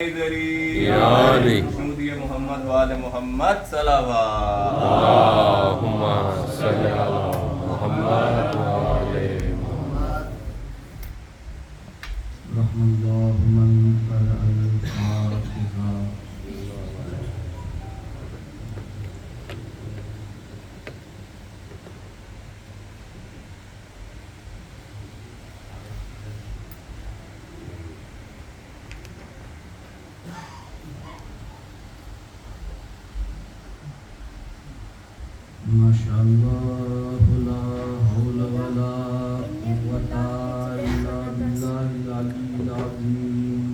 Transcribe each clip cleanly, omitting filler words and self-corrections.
نودي محمد وآل محمد صلوات اللهم صل على محمد وآل محمد. رحم الله من قرأ الفاتحة. ما شاء الله لا حول ولا قوة إلا بالله العلي العظيم.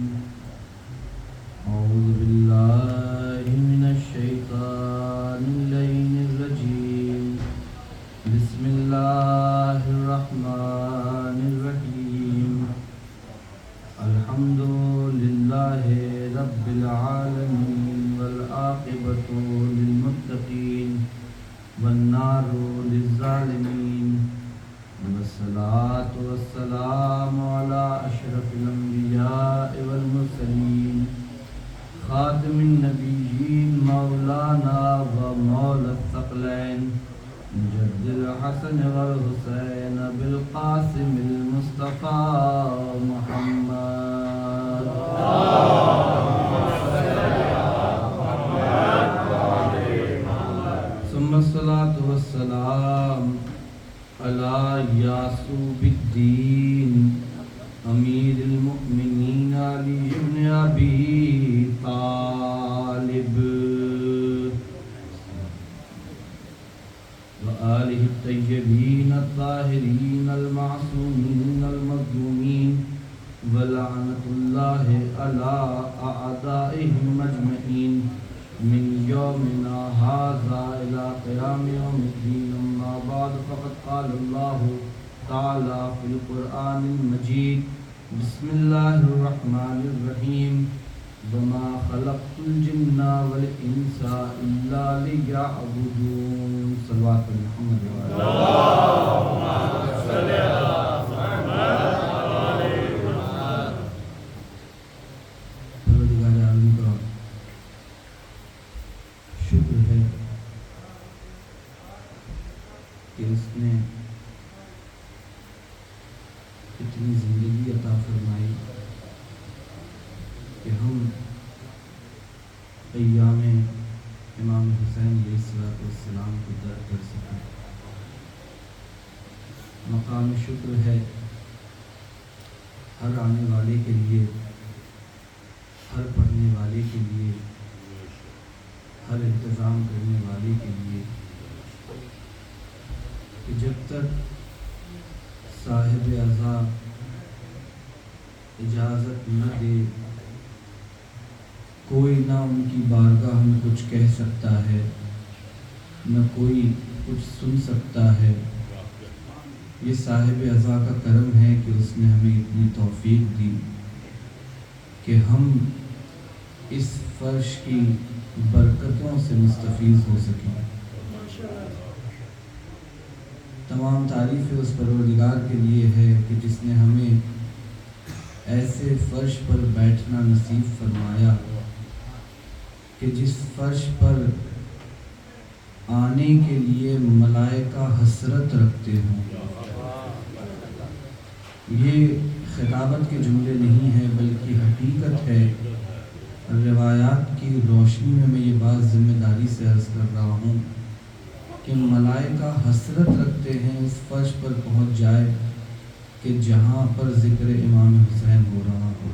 أعوذ بالله من الشيطان اللعين الرجيم. بسم الله الرحمن الرحيم. الحمد لله رب العالمين والعاقبة للمتقين والنار للظالمين. والصلاة والسلام على أشرف الأنبياء والمرسلين خاتم النبيين مولانا ومولى الثقلين جد الحسن والحسين بالقاسم المصطفى محمد. ثم الصلاة والسلام على يعصوب الدين أمير المؤمنين علي بن أبي طالب وآله الطيبين الطاهرين المعصومين المظلومين ولعنة الله على أعدائهم أجمعين من يومنا هذا إلى قيام يوم الدين. أما بعد فقد قال الله تعالى في القرآن المجيد بسم الله الرحمن الرحيم وما خلقت الجن والإنس إلا ليعبدون. صلوات محمد اللهم صل على محمد وآل محمد. پروردگار عالم کا شکر ہے کہ اس نے اتنی زندگی عطا فرمائی کہ ہم ایام امام حسین علیہ السلام کو درک کر سکیں. مقام شکر ہے ہر آنے والے کے لیے، ہر پڑھنے والے کے لیے، ہر انتظام کرنے والے کے لیے کہ جب تک صاحب عزا اجازت نہ دے کوئی نہ ان کی بارگاہ میں کچھ کہہ سکتا ہے، نہ کوئی کچھ سن سکتا ہے. یہ صاحب عزا کا کرم ہے کہ اس نے ہمیں اتنی توفیق دی کہ ہم اس فرش کی برکتوں سے مستفیض ہو سکیں. تمام تعریفیں اس پروردگار کے لیے ہے کہ جس نے ہمیں ایسے فرش پر بیٹھنا نصیب فرمایا کہ جس فرش پر آنے کے لیے ملائکہ حسرت رکھتے ہوں. یہ خطابت کے جملے نہیں ہیں بلکہ حقیقت ہے. روایات کی روشنی میں یہ بات ذمہ داری سے عرض کر رہا ہوں کہ ملائکہ حسرت رکھتے ہیں اس فرش پر پہنچ جائے کہ جہاں پر ذکر امام حسین ہو رہا ہو.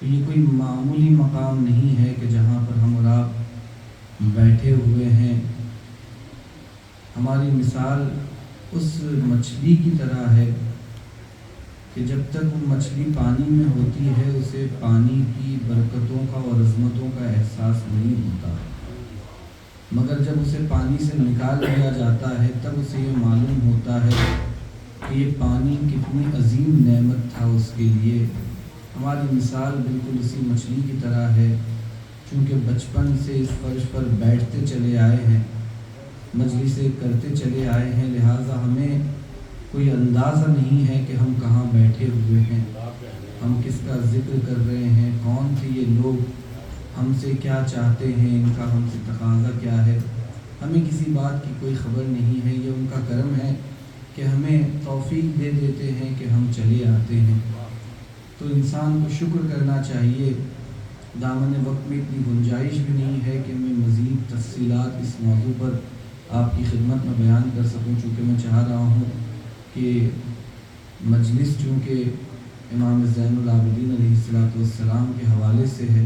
تو یہ کوئی معمولی مقام نہیں ہے کہ جہاں پر ہم اور آپ بیٹھے ہوئے ہیں. ہماری مثال اس مچھلی کی طرح ہے کہ جب تک وہ مچھلی پانی میں ہوتی ہے اسے پانی کی برکتوں کا اور عظمتوں کا احساس نہیں ہوتا، مگر جب اسے پانی سے نکال لیا جاتا ہے تب اسے یہ معلوم ہوتا ہے کہ یہ پانی کتنی عظیم نعمت تھا اس کے لیے. ہماری مثال بالکل اسی مچھلی کی طرح ہے. چونکہ بچپن سے اس فرش پر بیٹھتے چلے آئے ہیں، مجلسیں کرتے چلے آئے ہیں، لہٰذا ہمیں کوئی اندازہ نہیں ہے کہ ہم کہاں بیٹھے ہوئے ہیں. ہم کس کا ذکر کر رہے ہیں، کون تھے یہ لوگ، ہم سے کیا چاہتے ہیں، ان کا ہم سے تقاضا کیا ہے، ہمیں کسی بات کی کوئی خبر نہیں ہے۔ یہ ان کا کرم ہے کہ ہمیں توفیق دے دیتے ہیں کہ ہم چلے آتے ہیں۔ تو انسان کو شکر کرنا چاہیے۔ دامن وقت میں اتنی گنجائش بھی نہیں ہے کہ میں مزید تفصیلات اس موضوع پر آپ کی خدمت میں بیان کر سکوں، چونکہ میں چاہ رہا ہوں کہ مجلس چونکہ امام زین العابدین علیہ السلام کے حوالے سے ہے،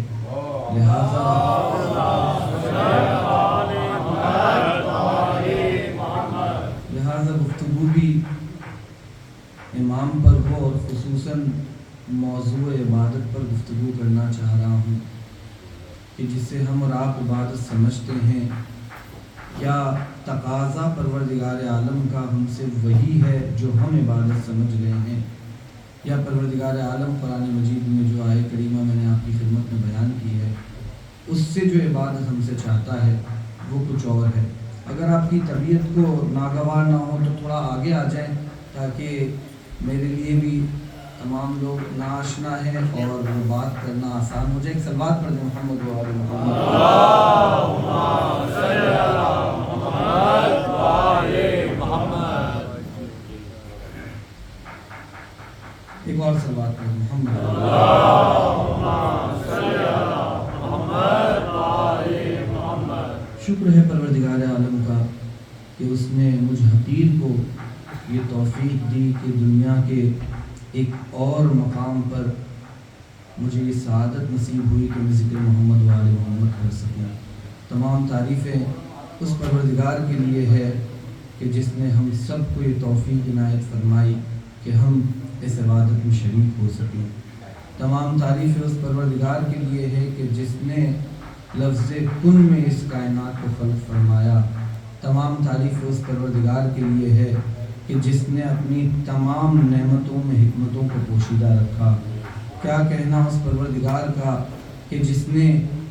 لہٰذا گفتگو بھی امام پر ہو، اور خصوصاً موضوع عبادت پر گفتگو کرنا چاہ رہا ہوں کہ جس سے ہم اور آپ عبادت سمجھتے ہیں، کیا تقاضا پروردگار عالم کا ہم سے وہی ہے جو ہم عبادت سمجھ رہے ہیں، یا پروردگار عالم قرآن مجید میں جو آیت کریمہ میں نے آپ کی خدمت میں بیان کی ہے اس سے جو عبادت ہم سے چاہتا ہے وہ کچھ اور ہے۔ اگر آپ کی طبیعت کو ناگوار نہ ہو تو تھوڑا آگے آ جائیں تاکہ میرے لیے بھی تمام لوگ ناآشنا ہیں اور وہ بات کرنا آسان ہو جائے۔ ایک صلوات پڑھ دیں محمد و آل محمد۔ ایک اور صلوات پڑھ دیں محمد۔ شکر ہے پروردگار عالم کا کہ اس نے مجھ حقیر کو یہ توفیق دی کہ دنیا کے ایک اور مقام پر مجھے یہ سعادت نصیب ہوئی کہ میں ذکر محمد و آل محمد کر سکوں۔ تمام تعریفیں اس پروردگار کے لیے ہے کہ جس نے ہم سب کو یہ توفیق عنایت فرمائی کہ ہم اس عبادت میں شریک ہو سکیں۔ تمام تعریفیں اس پروردگار کے لیے ہے کہ جس نے لفظ کن میں اس کائنات کو خلق فرمایا۔ تمام تعریف اس پروردگار کے لیے ہے کہ جس نے اپنی تمام نعمتوں میں حکمتوں کو پوشیدہ رکھا۔ کیا کہنا اس پروردگار کا کہ جس نے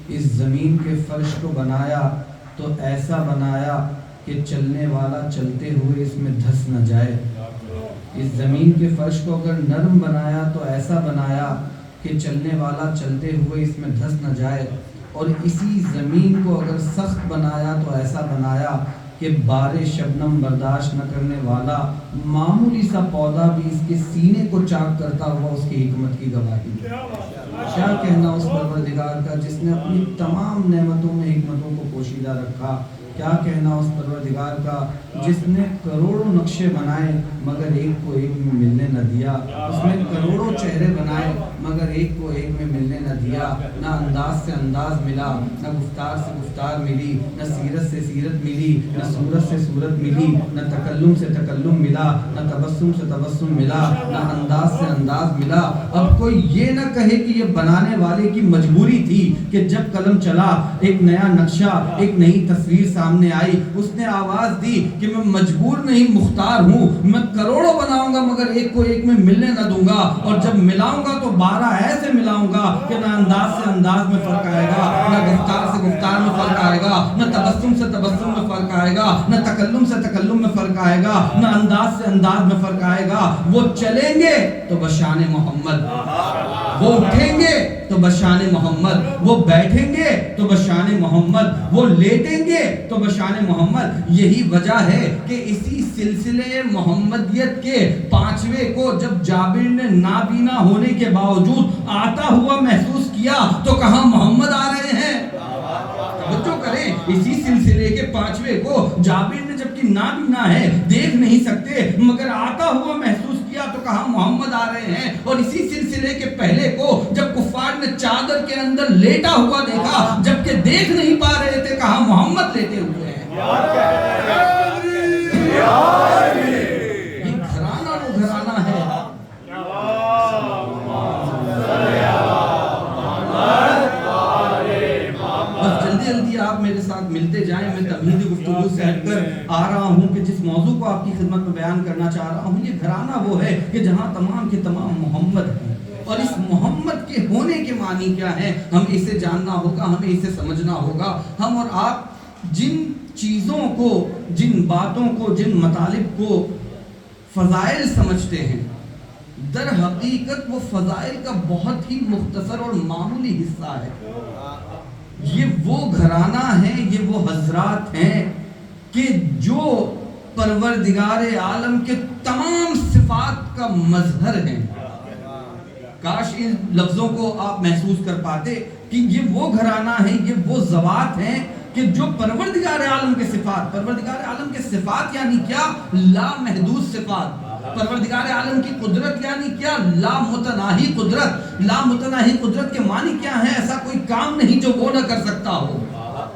اس زمین کے فرش کو بنایا تو ایسا بنایا کہ چلنے والا چلتے ہوئے اس میں دھس نہ جائے۔ اس زمین کے فرش کو اگر نرم بنایا تو ایسا بنایا کہ چلنے والا چلتے ہوئے اس میں دھس نہ جائے، اور اسی زمین کو اگر سخت بنایا تو ایسا بنایا کہ بار شبنم برداشت نہ کرنے والا معمولی سا پودا بھی اس کے سینے کو چاک کرتا ہوا اس کی حکمت کی گواہی۔ کیا کہنا اس پروردگار کا جس نے اپنی تمام نعمتوں میں حکمتوں کو پوشیدہ رکھا۔ کیا کہنا اس پروردگار کا جس نے کروڑوں نقشے بنائے مگر ایک کو ایک میں ملنے نہ دیا۔ اس نے کروڑوں چہرے بنائے مگر ایک کو ایک میں ملنے نہ دیا۔ نہ انداز سے انداز ملا، نہ گفتار سے گفتار ملی، نہ سیرت سے سیرت ملی، نہ صورت سے صورت ملی، نہ تکلم سے تکلم ملا، نہ تبسم سے تبسم ملا، نہ انداز سے انداز ملا۔ اب کوئی یہ نہ کہے کہ یہ بنانے والے کی مجبوری تھی کہ جب قلم چلا ایک نیا نقشہ، ایک نئی تصویر سامنے آئی، اس نے آواز دی کہ میں مجبور نہیں مختار ہوں، میں کروڑوں بناؤں گا مگر ایک کو ایک میں ملنے نہ دوں گا، اور جب ملاؤں گا تو 12 ایسے ملاؤں گا کہ نہ انداز سے انداز میں فرق آئے گا، نہ گفتار سے گفتار میں فرق آئے گا، نہ تبسم سے تبسم میں فرق آئے گا، نہ تکلم سے تکلم میں فرق آئے گا، نہ انداز سے انداز میں فرق آئے گا۔ وہ چلیں گے تو بشان محمد، وہ اٹھیں گے تو بشان محمد، وہ بیٹھیں گے تو بشان محمد، وہ لیٹیں گے تو بشان محمد۔ یہی وجہ ہے کہ اسی سلسلے محمدیت کے 5ویں کو جب جابر نے نابینا ہونے کے باوجود آتا ہوا محسوس کیا تو کہاں محمد آ رہے ہیں۔ بچوں کریں، اسی سلسلے کے 5ویں کو جابر نے جبکہ نابینا ہے، دیکھ نہیں سکتے، مگر آتا ہوا محسوس کیا تو کہاں محمد آ رہے ہیں۔ اور اسی سلسلے کے پہلے کو جب کفار نے چادر کے اندر لیٹا ہوا دیکھا جبکہ دیکھ نہیں پا رہے تھے، کہاں محمد لیٹے ہوئے ہیں۔ یہ گھرانہ وہ گھرانہ ہے۔ بس جلدی جلدی آپ میرے ساتھ ملتے جائیں، میں تمہیدی گفتگو سے ہٹ کر آ رہا ہوں کہ جس موضوع کو آپ کی خدمت میں بیان کرنا چاہ رہا ہوں، یہ گھرانہ وہ ہے کہ جہاں تمام کے تمام محمد ہیں، اور اس محمد کے ہونے کے معنی کیا ہے ہم اسے جاننا ہوگا، ہمیں اسے سمجھنا ہوگا۔ ہم اور آپ جن چیزوں کو، جن باتوں کو، جن مطالب کو فضائل سمجھتے ہیں، در حقیقت وہ فضائل کا بہت ہی مختصر اور معمولی حصہ ہے. یہ وہ گھرانہ ہے، یہ وہ حضرات ہیں کہ جو پروردگار عالم کے تمام صفات کا مظہر ہیں. کاش ان لفظوں کو آپ محسوس کر پاتے کہ یہ وہ گھرانہ ہے، یہ وہ ذوات ہیں کہ جو پروردگار عالم کے صفات، پروردگار عالم کے صفات یعنی کیا؟ لامحدود صفات. پروردگار عالم کی قدرت یعنی کیا؟ لامتناہی قدرت. لامتناہی قدرت کے معنی کیا ہے؟ ایسا کوئی کام نہیں جو وہ نہ کر سکتا ہو.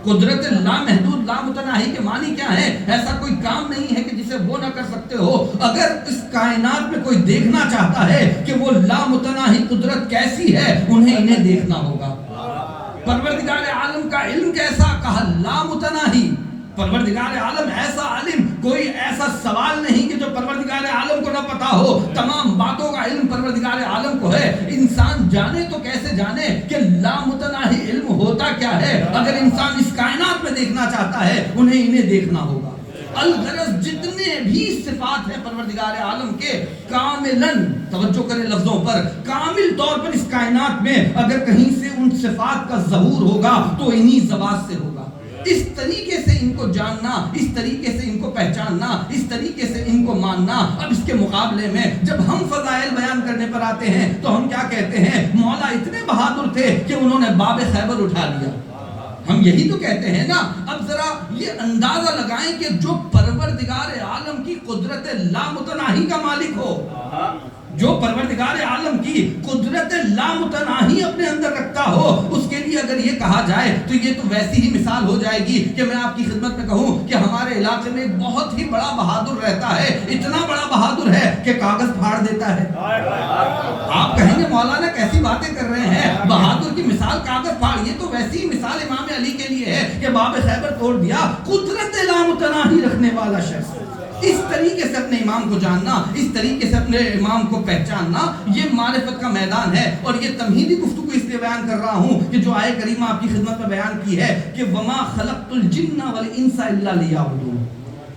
قدرت لامحدود لامتناہی کے معنی کیا ہے؟ ایسا کوئی کام نہیں ہے کہ جسے وہ نہ کر سکتے ہو. اگر اس کائنات میں کوئی دیکھنا چاہتا ہے کہ وہ لامتناہی قدرت کیسی ہے، انہیں دیکھنا ہوگا. پروردگار عالم کا علم کیسا؟ کہا لامتناہی. پروردگار عالم ایسا عالم، کوئی ایسا سوال نہیں کہ جو پروردگار عالم کو نہ پتا ہو. تمام باتوں کا علم پروردگار عالم کو ہے. انسان جانے تو کیسے جانے کہ لامتناہی علم ہوتا کیا ہے. اگر انسان اس کائنات میں دیکھنا چاہتا ہے، انہیں دیکھنا ہوگا. الغرض جتنے بھی صفات ہیں پروردگار عالم کے، کاملاً، توجہ کریں لفظوں پر، کامل طور پر اس کائنات میں اگر کہیں سے ان صفات کا ظہور ہوگا تو انہی ذوات سے ہوگا. اس طریقے سے ان کو جاننا، اس طریقے سے ان کو پہچاننا، اس طریقے سے ان کو ماننا. اب اس کے مقابلے میں جب ہم فضائل بیان کرنے پر آتے ہیں تو ہم کیا کہتے ہیں؟ مولا اتنے بہادر تھے کہ انہوں نے باب خیبر اٹھا لیا. ہم یہی تو کہتے ہیں نا. اب ذرا یہ اندازہ لگائیں کہ جو پروردگار عالم کی قدرت لامتناہی کا مالک ہو، جو پروردگار عالم کی قدرت لامتناہی اپنے اندر رکھتا ہو، اس کے لیے اگر یہ کہا جائے تو یہ تو ویسی ہی مثال ہو جائے گی کہ میں آپ کی خدمت میں کہوں کہ ہمارے علاقے میں ایک بہت ہی بڑا بہادر رہتا ہے. اتنا بڑا بہادر ہے کہ کاغذ پھاڑ دیتا ہے. آپ کہیں گے مولانا کیسی باتیں کر رہے ہیں، بہادر کی مثال کاغذ پھاڑ. یہ تو ویسی ہی مثال امام علی کے لیے ہے کہ باب خیبر توڑ دیا. قدرت لامتناہی رکھنے والا شخص. اس طریقے سے اپنے امام کو جاننا، اس طریقے سے اپنے امام کو پہچاننا، یہ معرفت کا میدان ہے. اور یہ تمہیدی گفتگو اس لیے بیان کر رہا ہوں کہ جو آیت کریمہ آپ کی خدمت میں بیان کی ہے کہ وما خلقت الجن والانس الا لیعبدون،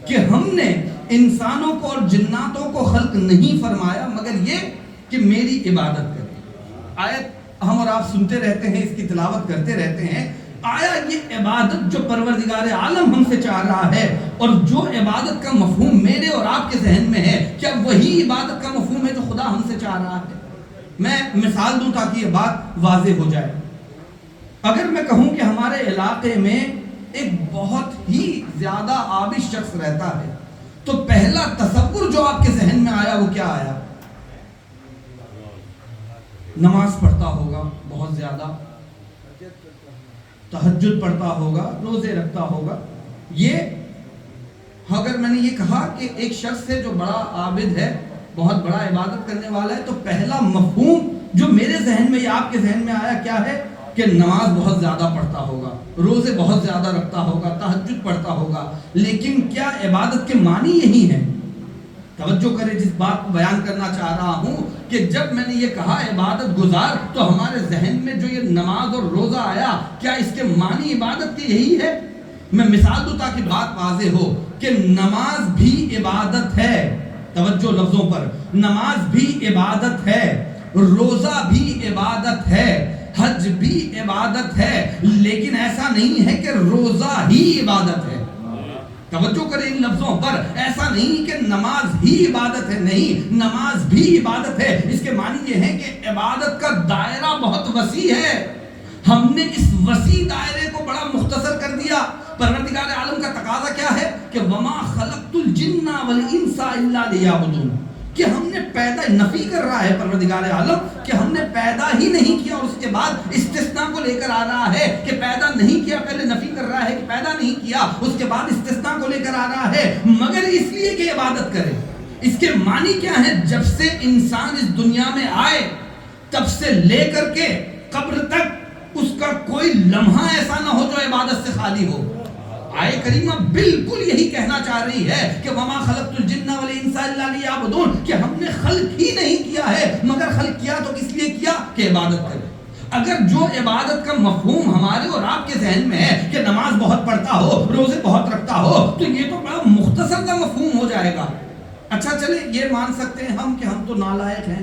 کہ ہم نے انسانوں کو اور جناتوں کو خلق نہیں فرمایا مگر یہ کہ میری عبادت کریں. آیت ہم اور آپ سنتے رہتے ہیں، اس کی تلاوت کرتے رہتے ہیں. آیا یہ عبادت جو پروردگار عالم ہم سے چاہ رہا ہے اور جو عبادت کا مفہوم میرے اور آپ کے ذہن میں ہے، کیا وہی عبادت کا مفہوم ہے جو خدا ہم سے چاہ رہا ہے؟ میں مثال دوں تاکہ یہ بات واضح ہو جائے. اگر میں کہوں کہ ہمارے علاقے میں ایک بہت ہی زیادہ عابد شخص رہتا ہے تو پہلا تصور جو آپ کے ذہن میں آیا وہ کیا آیا؟ نماز پڑھتا ہوگا بہت زیادہ، تہجد پڑھتا ہوگا، روزے رکھتا ہوگا. یہ اگر میں نے یہ کہا کہ ایک شخص ہے جو بڑا عابد ہے، بہت بڑا عبادت کرنے والا ہے، تو پہلا مفہوم جو میرے ذہن میں یا آپ کے ذہن میں آیا کیا ہے؟ کہ نماز بہت زیادہ پڑھتا ہوگا، روزے بہت زیادہ رکھتا ہوگا، تہجد پڑھتا ہوگا. لیکن کیا عبادت کے معنی یہی ہیں؟ توجہ کریں جس بات کو بیان کرنا چاہ رہا ہوں کہ جب میں نے یہ کہا عبادت گزار تو ہمارے ذہن میں جو یہ نماز اور روزہ آیا، کیا اس کے معنی عبادت کے یہی ہے؟ میں مثال دوں تاکہ بات واضح ہو کہ نماز بھی عبادت ہے. توجہ لفظوں پر، نماز بھی عبادت ہے، روزہ بھی عبادت ہے، حج بھی عبادت ہے. لیکن ایسا نہیں ہے کہ روزہ ہی عبادت ہے. توجہ کریں ان لفظوں پر. ایسا نہیں کہ نماز ہی عبادت ہے، نہیں، نماز بھی عبادت ہے. اس کے معنی یہ ہے کہ عبادت کا دائرہ بہت وسیع ہے. ہم نے اس وسیع دائرے کو بڑا مختصر کر دیا. پروردگار عالم کا تقاضا کیا ہے کہ وما خلقت الجن والانس الا لیعبدون، کہ ہم نے پیدا، نفی کر رہا ہے پروردگار عالم کہ ہم نے پیدا ہی نہیں کیا، اور اس کے بعد استثناء کو لے کر آ رہا ہے کہ پیدا نہیں کیا. پہلے نفی کر رہا ہے کہ پیدا نہیں کیا، اس کے بعد استثناء کو لے کر آ رہا ہے مگر اس لیے کہ عبادت کرے. اس کے معنی کیا ہے؟ جب سے انسان اس دنیا میں آئے تب سے لے کر کے قبر تک اس کا کوئی لمحہ ایسا نہ ہو جو عبادت سے خالی ہو. آیہ کریمہ بالکل یہی کہنا چاہ رہی ہے کہ وما خلقت الجن والانس الا لیعبدون، کہ ہم نے خلق ہی نہیں کیا ہے مگر خلق کیا تو کس لیے کیا؟ کہ عبادت کرے. اگر جو عبادت کا مفہوم ہمارے اور آپ کے ذہن میں ہے کہ نماز بہت پڑھتا ہو، روزے بہت رکھتا ہو، تو یہ تو بڑا مختصر کا مفہوم ہو جائے گا. اچھا چلے یہ مان سکتے ہیں ہم کہ ہم تو نالائق ہیں،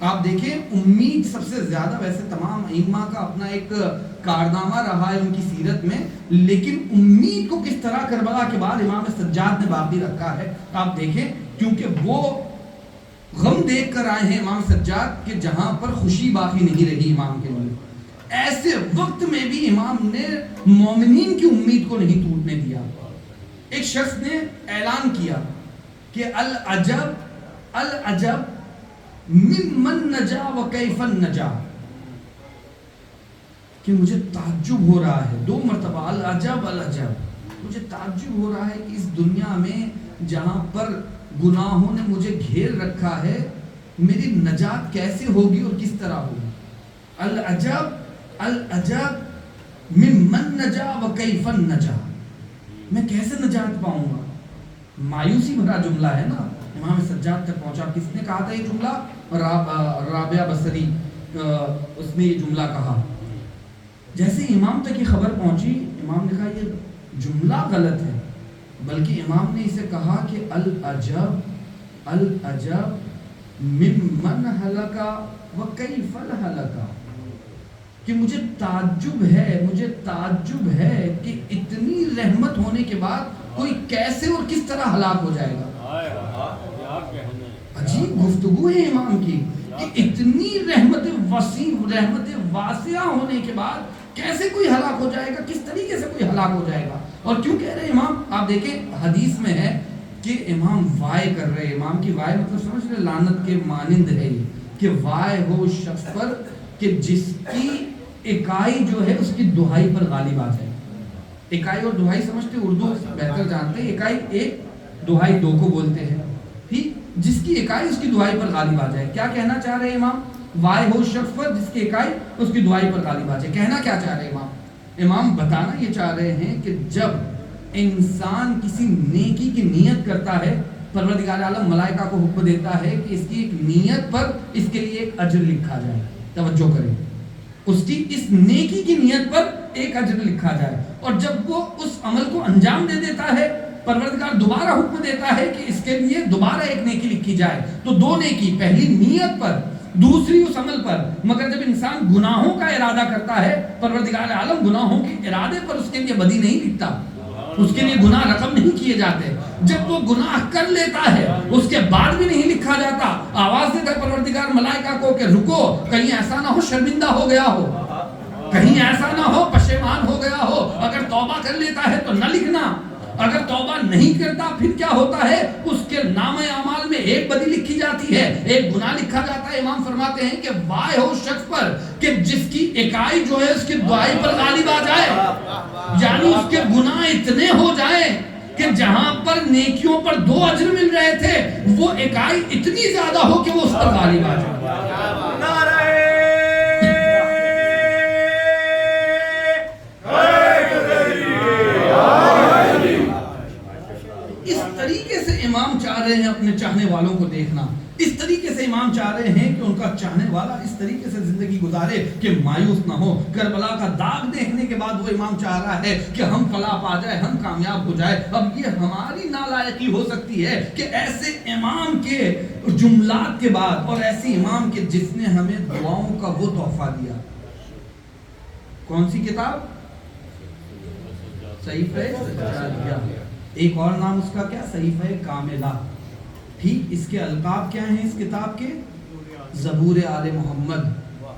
آپ دیکھیں امید سب سے زیادہ، ویسے تمام ائمہ کا اپنا ایک کارنامہ رہا ہے ان کی سیرت میں، لیکن امید کو کس طرح کربلا کے بعد امام سجاد نے باقی رکھا ہے آپ دیکھیں، کیونکہ وہ غم دیکھ کر آئے ہیں امام سجاد کہ جہاں پر خوشی باقی نہیں رہی امام کے لیے، ایسے وقت میں بھی امام نے مومنین کی امید کو نہیں ٹوٹنے دیا۔ ایک شخص نے اعلان کیا کہ العجب العجب ممن نجا و کیف نجا، کہ مجھے تعجب ہو رہا ہے، 2 مرتبہ العجب العجب، مجھے تعجب ہو رہا ہے کہ اس دنیا میں جہاں پر گناہوں نے مجھے گھیر رکھا ہے میری نجات کیسے ہوگی اور کس طرح ہوگی۔ العجب العجب ممن نجا و کیف نجا، میں کیسے نجات پاؤں گا؟ مایوسی بھرا جملہ ہے نا، امام سجاد تک پہنچا۔ کس نے کہا تھا یہ جملہ؟ رابعہ بصری، اس نے یہ جملہ کہا۔ جیسے امام تک یہ خبر پہنچی، امام نے کہا یہ جملہ غلط ہے، بلکہ امام نے اسے کہا کہ العجب العجب ممن ہلکا و کیف ہلکا، کہ مجھے تعجب ہے کہ اتنی رحمت ہونے کے بعد کوئی کیسے اور کس طرح ہلاک ہو جائے گا۔ عجیب گفتگو ہے امام کی کہ اتنی رحمت وسیع، رحمت واسعہ ہونے کے بعد کیسے کوئی ہلاک ہو جائے گا، کس طریقے سے کوئی ہلاک ہو جائے گا۔ اور کیوں کہہ رہے امام؟ آپ دیکھیں حدیث میں ہے کہ امام وائے کر رہے، امام کی وائے مطلب سمجھ رہے لعنت کے مانند ہے یہ، کہ وائے ہو اس شخص پر کہ جس کی اکائی جو ہے اس کی دہائی پر غالب آ جائے۔ اکائی اور دہائی سمجھتے، اردو بہتر جانتے ہیں، اکائی 1 دہائی 2 کو بولتے ہیں، ٹھیک؟ جس کی اکائی اس کی دہائی پر غالب آ جائے۔ کیا کہنا چاہ رہے ہیں امام؟ وائے ہو شخص پر جس کی اکائی اس کی دہائی پر غالب آ جائے۔ کہنا کیا چاہ رہے ہیں امام؟ امام بتانا یہ چاہ رہے ہیں کہ جب انسان کسی نیکی کی نیت کرتا ہے، پروردگار عالم ملائکہ کو حکم دیتا ہے کہ اس کی ایک نیت پر اس کے لیے ایک اجر لکھا جائے۔ توجہ کریں، اس کی اس نیکی کی نیت پر ایک اجر لکھا جائے، اور جب وہ اس عمل کو انجام دے دیتا ہے، پروردگار دوبارہ حکم دیتا ہے کہ اس کے لیے دوبارہ ایک نیکی لکھی جائے۔ تو 2 نیکی، پہلی نیت پر، دوسری اس عمل پر۔ مگر جب انسان گناہوں کا ارادہ کرتا ہے، پروردگار عالم گناہوں کے ارادے پر اس کے لیے بدی نہیں لکھتا، اس کے لیے گناہ رقم نہیں کیے جاتے۔ جب وہ گناہ کر لیتا ہے اس کے بعد بھی نہیں لکھا جاتا، آواز دیتا ہے پروردگار ملائکہ کو کہ رکو، کہیں ایسا نہ ہو شرمندہ ہو گیا ہو، کہیں ایسا نہ ہو پشیمان ہو گیا ہو، اگر توبہ کر لیتا ہے تو نہ لکھنا، اگر توبہ نہیں کرتا پھر کیا ہوتا ہے؟ اس کے نامہ اعمال میں ایک بدی لکھی جاتی ہے، ایک گناہ لکھا جاتا ہے۔ امام فرماتے ہیں کہ وائے ہو شخص پر کہ جس کی اکائی جو ہے اس کی دعائی پر غالب آ جائے، یعنی اس کے گناہ اتنے ہو جائیں کہ جہاں پر نیکیوں پر 2 اجر مل رہے تھے، وہ اکائی اتنی زیادہ ہو کہ وہ اس پر غالب آ جائے۔ امام چاہ رہے ہیں اپنے چاہنے والوں کو دیکھنا، اس طریقے سے امام چاہ رہے ہیں کہ ان کا چاہنے والا اس طریقے سے زندگی گزارے کہ مایوس نہ ہو۔ کربلا کا داغ دیکھنے کے بعد وہ امام چاہ رہا ہے کہ ہم فلاح پا جائے، ہم کامیاب ہو جائے۔ اب یہ ہماری نالائقی ہو سکتی ہے کہ ایسے امام کے جملات کے بعد، اور ایسی امام کے جس نے ہمیں دعاؤں کا وہ تحفہ دیا، کون سی کتاب؟ صحیفہ سجادیہ، ایک اور نام اس کا کیا؟ صحیفہ کاملہ، ٹھیک؟ اس کے القاب کیا ہیں اس کتاب کے؟ زبور آل محمد،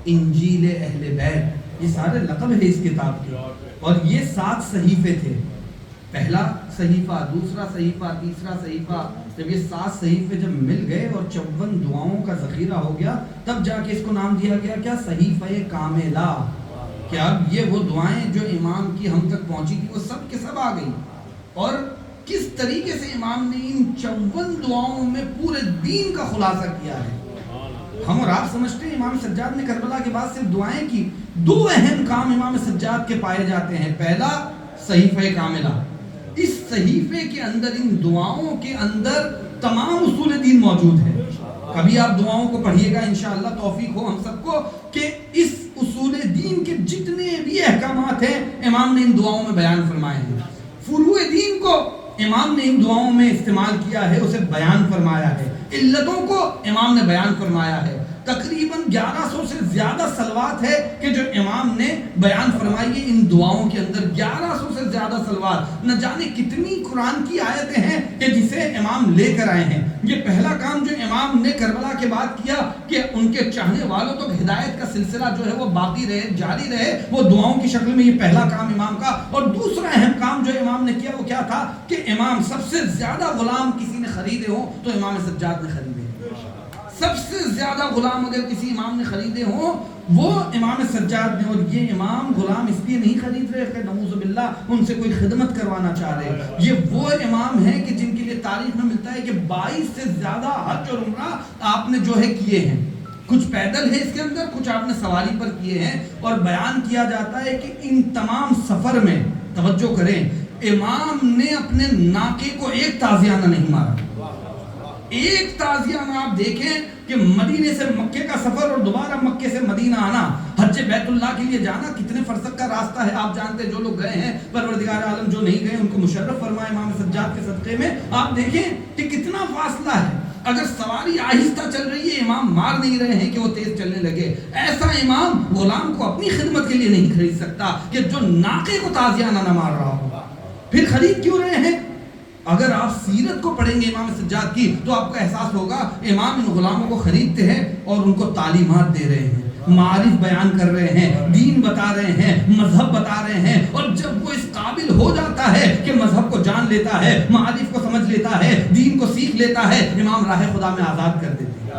انجیل اہل بیت، یہ سارے لقب ہے اس کتاب کے۔ اور یہ 7 صحیفے تھے، پہلا صحیفہ، دوسرا صحیفہ، تیسرا صحیفہ۔ جب یہ 7 صحیفے جب مل گئے اور 54 دعاؤں کا ذخیرہ ہو گیا، تب جا کے اس کو نام دیا گیا کیا؟ صحیفہ کاملہ۔ کہ اب یہ وہ دعائیں جو امام کی ہم تک پہنچی تھی وہ سب کے سب آ گئی، اور کس طریقے سے امام نے ان 54 دعاؤں میں پورے دین کا خلاصہ کیا ہے۔ ہم اور آپ سمجھتے ہیں امام سجاد نے کربلا کے بعد صرف دعائیں کی۔ 2 اہم کام امام سجاد کے پائے جاتے ہیں۔ پہلا صحیفہ کاملہ، اس صحیفے کے اندر، ان دعاؤں کے اندر تمام اصول دین موجود ہے۔ کبھی آپ دعاؤں کو پڑھیے گا، انشاءاللہ توفیق ہو ہم سب کو کہ اس اصول دین کے جتنے بھی احکامات ہیں امام نے ان دعاؤں میں بیان فرمائے ہیں۔ فروع دین کو امام نے ان دعاؤں میں استعمال کیا ہے، اسے بیان فرمایا ہے۔ علتوں کو امام نے بیان فرمایا ہے۔ تقریباً 1100 سے زیادہ صلوات ہے کہ جو امام نے بیان فرمائی ہے ان دعاؤں کے اندر. 1100 سے زیادہ صلوات, نہ جانے کتنی قرآن کی آیتیں ہیں کہ جسے امام لے کر آئے ہیں. یہ پہلا کام جو امام نے کربلا کے بعد کیا کہ ان کے چاہنے والوں تک ہدایت کا سلسلہ جو ہے وہ باقی رہے, جاری رہے, وہ دعاؤں کی شکل میں. یہ پہلا کام امام کا. اور دوسرا اہم کام جو امام نے کیا وہ کیا تھا کہ امام سب سے زیادہ غلام کسی نے خریدے ہوں تو امام سجاد نے خریدے. سب سے زیادہ غلام اگر کسی امام نے خریدے ہوں وہ امام سجاد نے. اور یہ امام غلام اس لیے نہیں خرید رہے کہ نعوذ باللہ ان سے کوئی خدمت کروانا چاہ رہے. یہ وہ امام ہیں کہ جن کے لیے تاریخ میں ملتا ہے کہ 22 سے زیادہ حج اور عمرہ آپ نے جو ہے کیے ہیں. کچھ پیدل ہے اس کے اندر, کچھ آپ نے سواری پر کیے ہیں. اور بیان کیا جاتا ہے کہ ان تمام سفر میں توجہ کریں, امام نے اپنے ناقے کو ایک تازیانہ نہیں مارا. ایک تازیانہ آپ دیکھیں کہ مدینے سے مکے کا سفر اور دوبارہ مکے سے مدینہ آنا, حج بیت اللہ کے لیے جانا کتنے فرسخ کا راستہ ہے آپ جانتے. جو لوگ گئے ہیں پروردگار عالم جو نہیں گئے ان کو مشرف فرمائے امام سجاد کے صدقے میں. آپ دیکھیں کہ کتنا فاصلہ ہے. اگر سواری آہستہ چل رہی ہے امام مار نہیں رہے ہیں کہ وہ تیز چلنے لگے. ایسا امام غلام کو اپنی خدمت کے لیے نہیں خرید سکتا کہ جو ناقے کو تازیانہ نہ مار رہا ہوگا. پھر خرید کیوں رہے ہیں؟ اگر آپ سیرت کو پڑھیں گے امام سجاد کی تو آپ کو احساس ہوگا امام ان غلاموں کو خریدتے ہیں اور ان کو تعلیمات دے رہے ہیں, معارف بیان کر رہے ہیں, دین بتا رہے ہیں, مذہب بتا رہے ہیں. اور جب وہ اس قابل ہو جاتا ہے کہ مذہب کو جان لیتا ہے, معارف کو سمجھ لیتا ہے, دین کو سیکھ لیتا ہے, امام راہ خدا میں آزاد کر دیتے ہیں.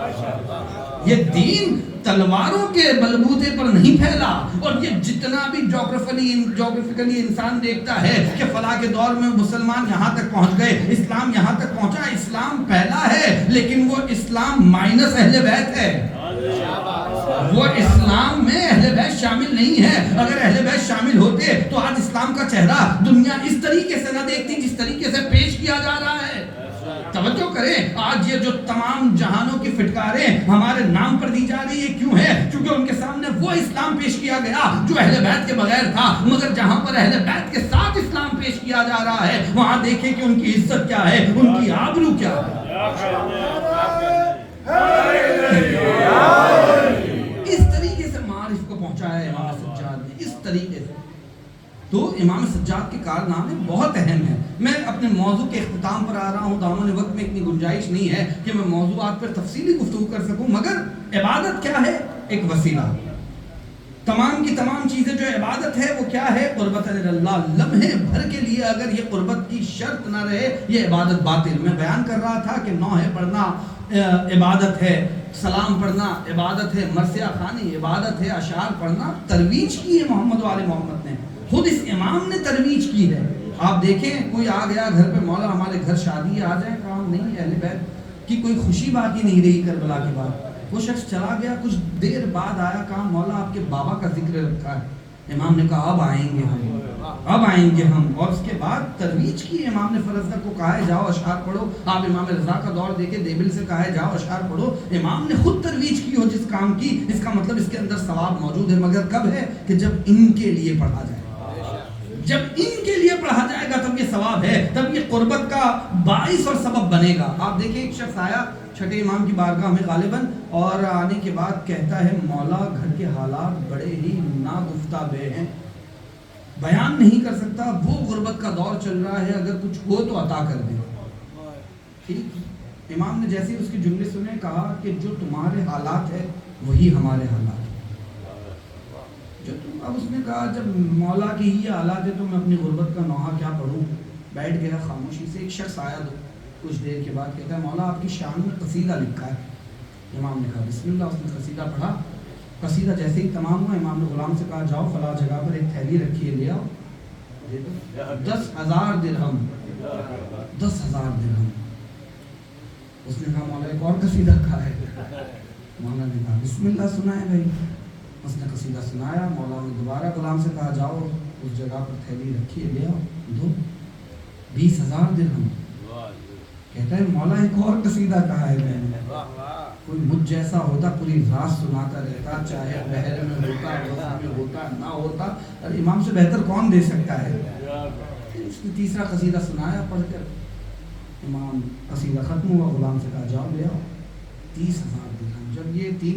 یہ دین تلواروں کے بلبوتے پر نہیں پھیلا. اور یہ جتنا بھی جغرافیکلی انسان دیکھتا ہے کہ فلاں کے دور میں مسلمان یہاں تک پہنچ گئے, اسلام یہاں تک پہنچا, اسلام پھیلا ہے لیکن وہ اسلام مائنس اہل بیت ہے. وہ اسلام میں اہل بیت شامل نہیں ہے. اگر اہل بیت شامل ہوتے تو آج اسلام کا چہرہ دنیا اس طریقے سے نہ دیکھتی جس طریقے سے پیش کیا جا رہا ہے. توجہ کریں, آج یہ جو تمام جہانوں کی فٹکاریں ہمارے نام پر دی جا رہی ہے کیوں ہے؟ کیونکہ ان کے سامنے وہ اسلام پیش کیا گیا جو اہل بیت کے بغیر تھا. مگر جہاں پر اہل بیت کے ساتھ اسلام پیش کیا جا رہا ہے وہاں دیکھیں کہ ان کی عزت کیا ہے, ان کی آبرو کیا ہے. اس طریقے سے معارف کو پہنچایا ہے امام سجاد نے, اس طریقے سے. تو امام سجاد کے کارنامے بہت اہم ہیں. میں اپنے موضوع کے اختتام پر آ رہا ہوں, دامن وقت میں اتنی گنجائش نہیں ہے کہ میں موضوعات پر تفصیلی گفتگو کر سکوں. مگر عبادت کیا ہے؟ ایک وسیلہ. تمام کی تمام چیزیں جو عبادت ہے وہ کیا ہے؟ قربت اللہ. لمحے بھر کے لیے اگر یہ قربت کی شرط نہ رہے یہ عبادت باطل. میں بیان کر رہا تھا کہ نوحے پڑھنا عبادت ہے, سلام پڑھنا عبادت ہے, مرثیہ خوانی عبادت ہے, اشعار پڑھنا ترویج کی ہے محمد والے محمد نے, خود اس امام نے ترویج کی ہے. آپ دیکھیں کوئی آ گیا گھر پہ, مولا ہمارے گھر شادی ہے, آ جائیں, کام نہیں, اہل بیت کی کوئی خوشی باقی نہیں رہی کربلا کے بعد. وہ شخص چلا گیا, کچھ دیر بعد آیا, کہا مولا آپ کے بابا کا ذکر رکھا ہے. امام نے کہا اب آئیں گے ہم, اب آئیں گے ہم. اور اس کے بعد ترویج کی. امام نے فرزدق کو کہا ہے جاؤ اشعار پڑھو. آپ امام رضا کا دور دیکھے, دیبل سے کہا ہے جاؤ اشعار پڑھو. امام نے خود ترویج کی ہو جس کام کی, اس کا مطلب اس کے اندر ثواب موجود ہے. مگر کب ہے؟ کہ جب ان کے لیے پڑھا جائے. جب ان کے لیے پڑھا جائے گا تب یہ ثواب ہے, تب یہ قربت کا باعث اور سبب بنے گا. آپ دیکھیں ایک شخص آیا چھٹے امام کی بارگاہ میں غالباً, اور آنے کے بعد کہتا ہے مولا گھر کے حالات بڑے ہی ناگفتہ بے ہیں, بیان نہیں کر سکتا, وہ غربت کا دور چل رہا ہے, اگر کچھ ہو تو عطا کر دیں. ٹھیک. امام نے جیسے اس کے جملے سنے کہا کہ جو تمہارے حالات ہے وہی ہمارے حالات. اب اس نے کہا جب مولا کی ہی حالات ہے تو میں اپنی غربت کا نوحہ کیا پڑھوں. بیٹھ گیا خاموشی سے. ایک شخص آیا کچھ دیر کے بعد, کہتا ہے مولا آپ کی شان میں قصیدہ لکھا ہے. امام نے کہا بسم اللہ. اس نے قصیدہ پڑھا. قصیدہ جیسے ہی تمام ہوا امام نے غلام سے کہا جاؤ فلاں جگہ پر ایک تھیلی رکھی ہے, لے آؤ, 10,000 درہم. 10,000 درہم. اس نے کہا مولا ایک اور قصیدہ کہا ہے. مولا نے کہا بسم اللہ سنائے بھائی. اس نے قصیدہ سنایا. مولا نے دوبارہ غلام سے کہا جاؤ اس جگہ پر تھیلی رکھی ہے, لے آؤ, دو. 20,000 درہم. کہتا ہے مولا ایک اور قصیدہ کہا ہے میں نے. کوئی مجھ جیسا ہوتا پوری رات سناتا رہتا, چاہے بحر میں ہوتا, وسط میں ہوتا, نہ ہوتا, اور امام سے بہتر کون دے سکتا ہے. اس نے تیسرا قصیدہ سنایا پڑھ کر. امام قصیدہ ختم ہوا, غلام سے کہا جاؤ لے آؤ 30,000 درہم. جب یہ 3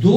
2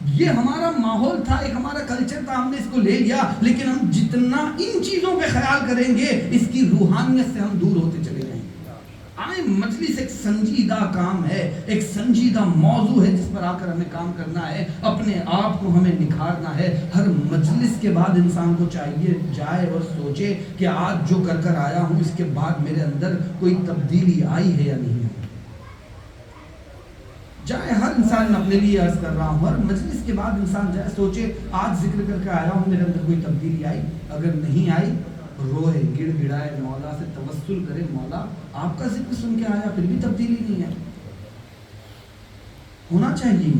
یہ ہمارا ماحول تھا، ایک ہمارا کلچر تھا، ہم نے اس کو لے لیا، لیکن ہم جتنا ان چیزوں پہ خیال کریں گے اس کی روحانیت سے ہم دور ہوتے چلے جائیں گے۔ آئیں، مجلس ایک سنجیدہ کام ہے، ایک سنجیدہ موضوع ہے جس پر آ کر ہمیں کام کرنا ہے، اپنے آپ کو ہمیں نکھارنا ہے۔ ہر مجلس کے بعد انسان کو چاہیے جائے اور سوچے کہ آج جو کر آیا ہوں اس کے بعد میرے اندر کوئی تبدیلی آئی ہے یا نہیں ہے۔ جائے، ہر انسان میں اپنے لیے عرض کر رہا ہوں، ہر مجلس کے بعد انسان جائے سوچے آج ذکر کر کے آیا ہوں، میرے اندر کوئی تبدیلی آئی؟ اگر نہیں آئی روئے، گڑ گڑائے، مولا سے توسل کرے، مولا آپ کا ذکر سن کے آیا پھر بھی تبدیلی نہیں ہے۔ ہونا چاہیے،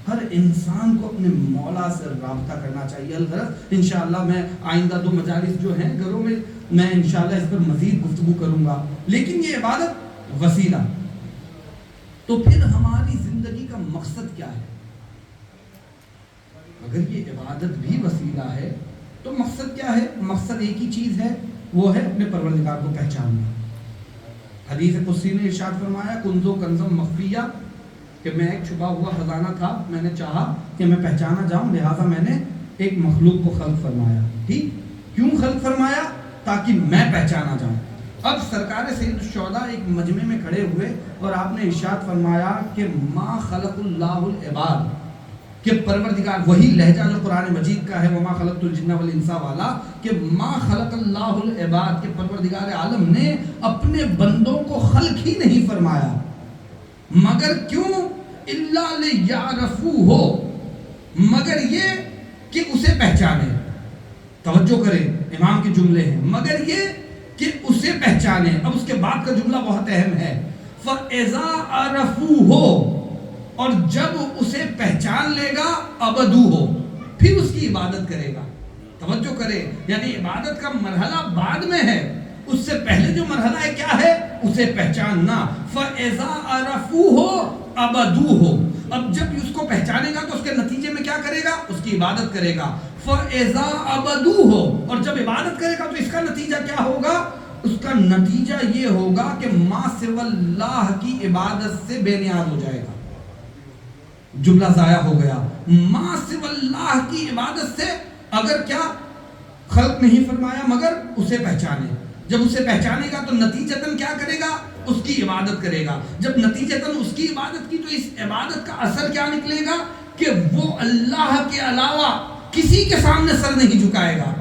ہر انسان کو اپنے مولا سے رابطہ کرنا چاہیے۔ الغرض انشاءاللہ میں آئندہ 2 مجالس جو ہیں گھروں میں انشاءاللہ اس پر مزید گفتگو کروں گا، لیکن یہ عبادت وسیلہ، تو پھر ہماری زندگی کا مقصد کیا ہے؟ اگر یہ عبادت بھی وسیلہ ہے تو مقصد کیا ہے؟ مقصد ایک ہی چیز ہے، وہ ہے اپنے پروردگار کو پہچاننا۔ حدیث قدسی نے ارشاد فرمایا کنزو کنزم مخفیہ، کہ میں ایک چھپا ہوا خزانہ تھا، میں نے چاہا کہ میں پہچانا جاؤں، لہٰذا میں نے ایک مخلوق کو خلق فرمایا۔ ٹھیک، کیوں خلق فرمایا؟ تاکہ میں پہچانا جاؤں۔ اب سرکار سید الشہداء ایک مجمع میں کھڑے ہوئے اور آپ نے ارشاد فرمایا کہ ما خلق اللہ العباد، کہ پروردگار، وہی لہجہ جو قرآن مجید کا ہے وما خلقت الجن والانس والا، کہ ما خلق اللہ العباد، کہ پروردگار عالم نے اپنے بندوں کو خلق ہی نہیں فرمایا مگر کیوں؟ الا لیعرفوہ، مگر یہ کہ اسے پہچانے۔ توجہ کریں، امام کے جملے ہیں، مگر یہ کہ اسے پہچانے۔ اب اس کے بعد کا جملہ بہت اہم ہے، فَإِذَا عَرَفُوهُ، اور جب اسے پہچان لے گا عبدوہ، پھر اس کی عبادت کرے گا۔ توجہ کرے، یعنی عبادت کا مرحلہ بعد میں ہے، اس سے پہلے جو مرحلہ ہے کیا ہے؟ اسے پہچاننا۔ فَإِذَا عَرَفُوهُ عَبَدُوهُ، اب جب اس کو پہچانے گا تو اس کے نتیجے میں کیا کرے گا؟ اس کی عبادت کرے گا۔ فَإِذَا عَبَدُوهُ، اور جب عبادت کرے گا تو اس کا نتیجہ کیا ہوگا؟ اس کا نتیجہ یہ ہوگا کہ ما سوى اللہ کی عبادت سے بے نیاز ہو جائے گا۔ جملہ ضائع ہو گیا، ما سوى اللہ کی عبادت سے، اگر کیا خلق نہیں فرمایا مگر اسے پہچانے، جب اسے پہچانے گا تو نتیجتاً کیا کرے گا؟ اس کی عبادت کرے گا۔ جب نتیجتاً اس کی عبادت کی تو اس عبادت کا اثر کیا نکلے گا؟ کہ وہ اللہ کے علاوہ کسی کے سامنے سر نہیں جھکائے گا۔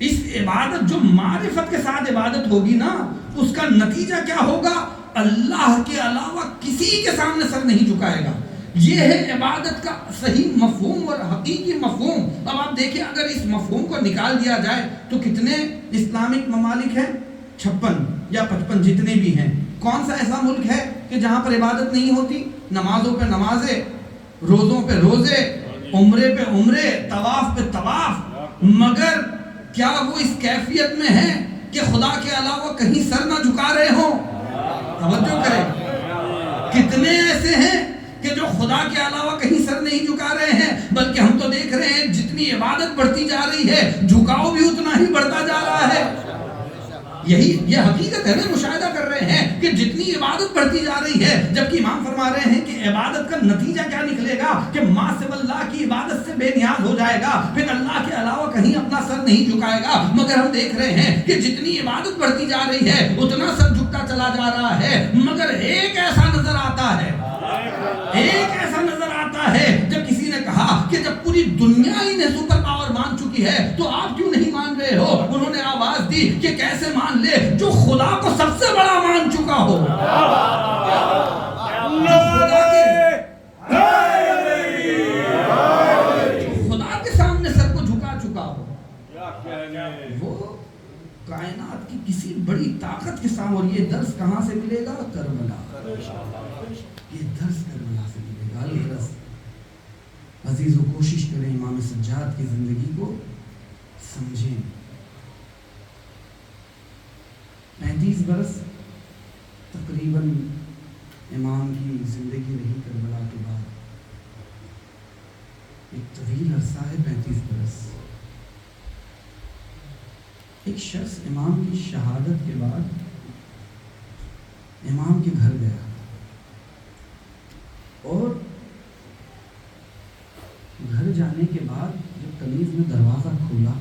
اس عبادت جو معرفت کے ساتھ عبادت ہوگی نا، اس کا نتیجہ کیا ہوگا؟ اللہ کے علاوہ کسی کے سامنے سر نہیں جھکائے گا۔ یہ ہے عبادت کا صحیح مفہوم اور حقیقی مفہوم۔ اب آپ دیکھیں، اگر اس مفہوم کو نکال دیا جائے تو کتنے اسلامک ممالک ہیں؟ 56 یا 55 جتنے بھی ہیں۔ کون سا ایسا ملک ہے کہ جہاں پر عبادت نہیں ہوتی؟ نمازوں پہ نمازیں، روزوں پہ روزے، عمرے پہ عمرے، طواف پہ طواف، مگر کیا وہ اس کیفیت میں ہیں کہ خدا کے علاوہ کہیں سر نہ جھکا رہے ہوں؟ توجہ کریں، کتنے ایسے ہیں کہ جو خدا کے علاوہ کہیں سر نہیں جھکا رہے ہیں، بلکہ ہم تو دیکھ رہے ہیں جتنی عبادت بڑھتی جا رہی ہے جھکاؤ بھی اتنا ہی بڑھتا جا رہا ہے۔ یہ حقیقت ہے نا، مشاہدہ کر رہے ہیں کہ جتنی عبادت بڑھتی جا رہی ہے، جبکہ امام فرما رہے ہیں کہ عبادت کا نتیجہ کیا نکلے گا؟ کہ ما سوى اللہ کی عبادت سے بے نیاز ہو جائے گا، پھر اللہ کے علاوہ کہیں اپنا سر نہیں جھکائے گا۔ مگر ہم دیکھ رہے ہیں کہ جتنی عبادت بڑھتی جا رہی ہے اتنا سر جھکتا چلا جا رہا ہے، مگر ایک ایسا نظر آتا ہے، ایک ایسا نظر آتا ہے جب کسی نے کہا کہ جب پوری دنیا ہی نے سپر پاور مان چکی ہے تو آپ کیوں نہیں مان رہے ہو؟ انہوں نے آواز دی کہ کیسے مان لے جو خدا کو سب سے بڑا مان چکا ہو، خدا کے سامنے سر کو جھکا چکا ہو، وہ کائنات کی کسی بڑی طاقت کے سامنے۔ اور یہ درس کہاں سے ملے گا؟ کربلا، یہ درس کربلا سے ملے گا۔ الغرض عزیزو، کوشش کریں امام سجاد کی زندگی کو سمجھیں۔ 35 برس تقریباً امام کی زندگی رہی کربلا کے بعد، ایک طویل عرصہ ہے 35 برس۔ ایک شخص امام کی شہادت کے بعد امام کے گھر گیا اور گھر جانے کے بعد جب کنیز نے دروازہ کھولا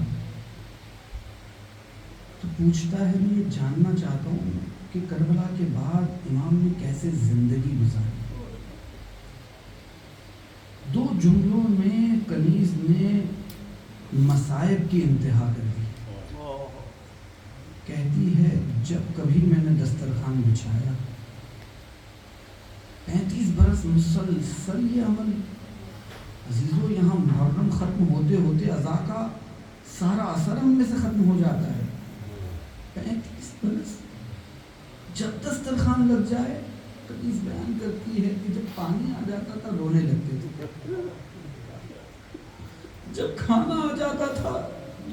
تو پوچھتا ہے میں یہ جاننا چاہتا ہوں کہ کربلا کے بعد امام نے کیسے زندگی گزاری. 2 جملوں میں کنیز نے مصائب کی انتہا کر دی. کہتی ہے جب کبھی میں نے دسترخوان بچھایا 35 برس مسلسل یہ عمل. عزیزو یہاں محرم ختم ہوتے ہوتے عزا کا سارا اثر ہم میں سے ختم ہو جاتا ہے. 35 برس جب دسترخوان لگ جائے. کنیز بیان کرتی ہے کہ جب پانی آ جاتا تھا رونے لگتے تھے, جب کھانا آ جاتا تھا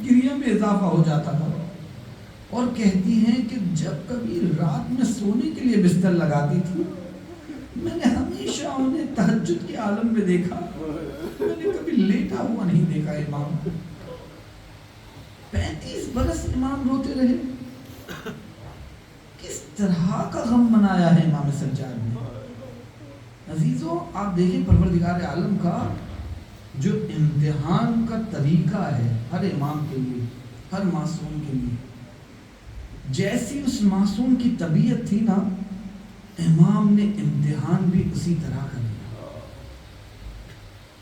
گریہ میں اضافہ ہو جاتا تھا. اور کہتی ہیں کہ جب کبھی رات میں سونے کے لیے بستر لگاتی تھی میں نے ہمیشہ انہیں تہجد کے عالم میں دیکھا, میں نے کبھی لیٹا ہوا نہیں دیکھا امام. 35 برس امام روتے رہے. کس طرح کا غم منایا ہے امام سجاد نے. عزیزو آپ دیکھیں پروردگار عالم کا جو امتحان کا طریقہ ہے ہر امام کے لیے, ہر معصوم کے لیے, جیسی اس معصوم کی طبیعت تھی نا امام نے امتحان بھی اسی طرح کا لیا.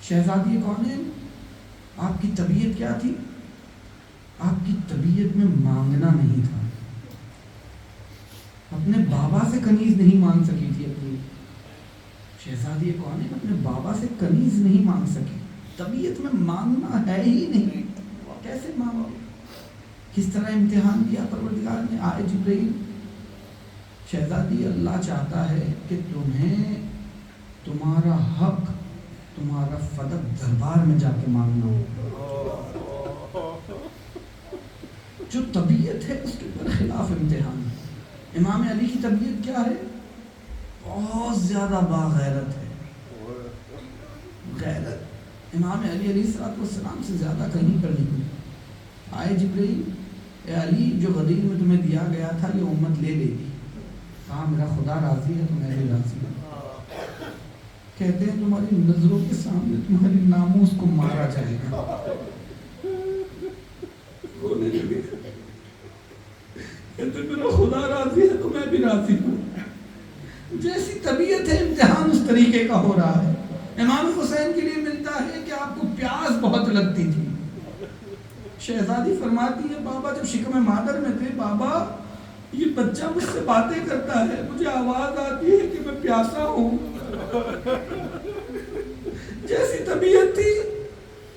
شہزادی کون ہے؟ آپ کی طبیعت کیا تھی؟ آپ کی طبیعت میں مانگنا نہیں تھا. اپنے بابا سے کنیز نہیں مانگ سکی تھی. اپنی شہزادی کون ہے؟ اپنے بابا سے کنیز نہیں مانگ سکی. طبیعت میں مانگنا ہے ہی نہیں, کیسے مانگو؟ کس طرح امتحان دیا پروردگار نے. آئے جبرائیل, شہزادی اللہ چاہتا ہے کہ تمہیں تمہارا حق تمہارا فدق دربار میں جا کے مانگنا ہو. جو طبیعت ہے اس کے برخلاف امتحان. امام علی کی طبیعت کیا ہے؟ بہت زیادہ باغیرت ہے. غیرت امام علی علیہ السلام سے زیادہ کہیں پر نہیں ہوئی. آئے جبرائیل, اے علی جو غدیر میں تمہیں دیا گیا تھا یہ امت لے لے گی. کہا میرا خدا راضی ہے تو میں بھی راضی ہوں. کہتے ہیں تمہاری نظروں کے سامنے تمہاری ناموس کو مارا جائے گا. رونے لگے. کہتے میرا خدا راضی ہے تو میں بھی راضی ہوں. جیسی طبیعت ہے امتحان اس طریقے کا ہو رہا ہے. امام حسین کے لیے ملتا ہے کہ آپ کو پیاس بہت لگتی تھی. شہزادی فرماتی ہے بابا جب شکم مادر میں تھے, بابا یہ بچہ مجھ سے باتیں کرتا ہے, مجھے آواز آتی ہے کہ میں پیاسا ہوں. جیسی طبیعت تھی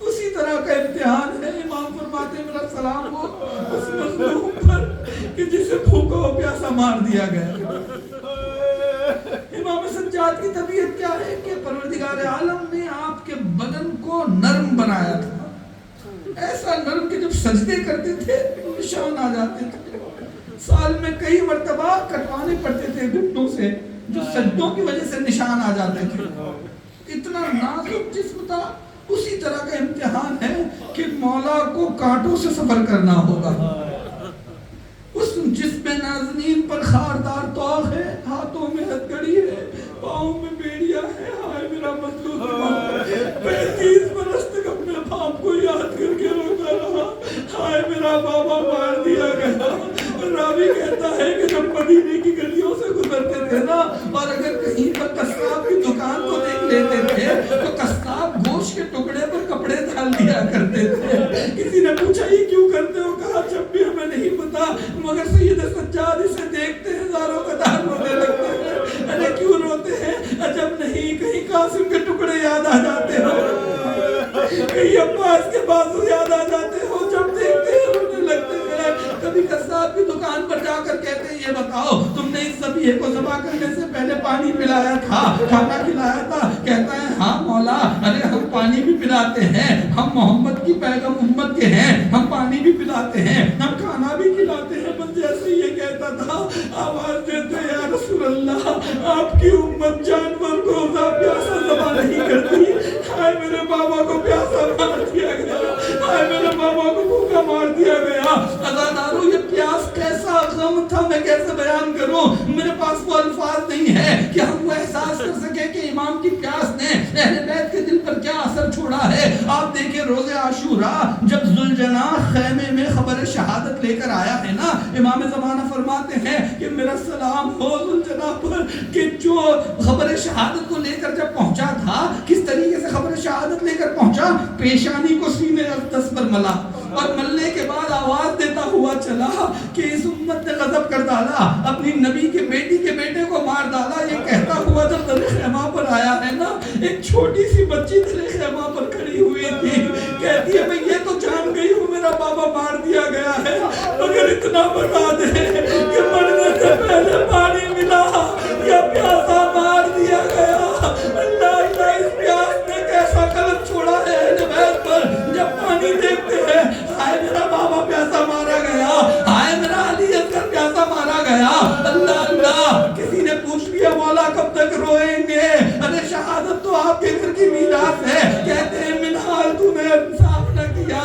اسی طرح کا امتحان ہے. امام فرماتے ہیں میرا سلام ہو اس مظلوم پر کہ جسے بھوکا ہو پیاسا مار دیا گیا. امام سجاد کی طبیعت کیا ہے کہ پروردگار عالم نے آپ کے بدن کو نرم بنایا تھا. ایسا نرم کہ جب سجدے کرتے تھے نشان آ جاتے تھے. سال میں کئی مرتبہ کٹوانے پڑتے تھے گھٹنوں سے جو سجدوں کی وجہ سے نشان آ جاتے تھے. اتنا نازک جسم تھا. اسی طرح کا امتحان ہے کہ مولا کو کانٹوں سے سفر کرنا ہوگا. اس جسم نازنین پر خاردار توق ہے, ہاتھوں میں ہتھکڑی ہے, پاؤں میں بیڑیا ہے. ہائے میرا مظلوم امام 35 برس تک اپنے باپ کو یاد کر کے روتا رہا. ہائے میرا بابا مار دیا گیا. راوی کہتا ہے کہ جب مدینے کی گلیوں سے گزرتے تھے نا اور اگر کہیں پر قصاب کی دکان کو دیکھ لیتے تھے تو قصاب گوشت کے ٹکڑے پر کپڑے ڈال دیا کرتے تھے. کسی نے پوچھا یہ کیوں کرتے ہو؟ کہا جب بھی ہمیں نہیں پتا مگر سید سجاد اسے دیکھتے ہیں زاروں قطار رونے لگتے ہیں. ارے کیوں روتے ہیں؟ عجب نہیں کہیں قاسم کے ٹکڑے یاد آ جاتے ہو, کہیں عباس کے بازو یاد آ جاتے ہو. جب دیکھتے ہیں رونے لگتے ہیں. کبھی قصاب کی دکان پر جا کر کہتے ہیں یہ بتاؤ تم نے اس ذبیحے کو ذبح کرنے سے پہلے پانی پلایا تھا, کھانا کھلایا تھا؟ کہتا ہے ہاں مولا, ارے ہم پانی بھی پلاتے ہیں, ہم محمد کی پیغام امت کے ہیں, ہم پانی بھی پلاتے ہیں, ہم کھانا بھی کھلاتے ہیں. بس جیسے یہ کہتا تھا آواز دیتے یا رسول اللہ آپ کی امت جانور کو پیاسا ذبح نہیں کرتی. ہائے میرے بابا کو پیاسا مار دیا گیا, ہائے میرے بابا کو بھوکا مار دیا گیا. عزادارو یہ پیاس کیسا غم تھا میں کیسے بیان کروں. میرے پاس وہ الفاظ نہیں ہے کہ ہم وہ احساس کر سکے کہ امام کی پیاس نے اہل بیت کے دل پر کیا اثر چھوڑا ہے. آپ دیکھیں روز عاشورہ جب ذوالجناح خیمے میں خبر شہادت لے کر آیا ہے نا، امام زمانہ فرماتے ہیں کہ میرا سلام ہو ذوالجناح پر کہ جو خبر شہادت کو لے کر جب پہنچا تھا کس طریقے سے خبر شہادت لے کر پہنچا، پیشانی کو سینے اقدس پر ملا اور ملنے کے بعد آواز دیتا ہوا چلا کہ اس امت نے غضب کر ڈالا، اپنی نبی کے بیٹی کے بیٹے کو مار ڈالا۔ یہ کہتا ہوا جب در خیمہ پر آیا ہے نا، ایک چھوٹی سی بچی در خیمہ پر کھڑی ہوئی تھی، کہتی ہے میں یہ تو جان گئی ہوں میرا بابا مار دیا گیا ہے، مگر اتنا بتا دے کہ مرنے سے پہلے پانی ملا یا پیاسا مار دیا گیا۔ اللہ اللہ اس پیاس نے کیسا قلم چھوڑا ہے جبید پر، جب پانی دیکھتے ہیں ہائے میرا بابا پیاسا مارا گیا، ہائے میرا علی اصغر پیاسا مارا گیا۔ اللہ اللہ کسی نے پوچھ لیا مولا کب تک روئیں گے؟ ارے شہادت تو آپ کے گھر کی میراث ہے۔ کہتے ہیں منحال تو نے انصاف نہ کیا۔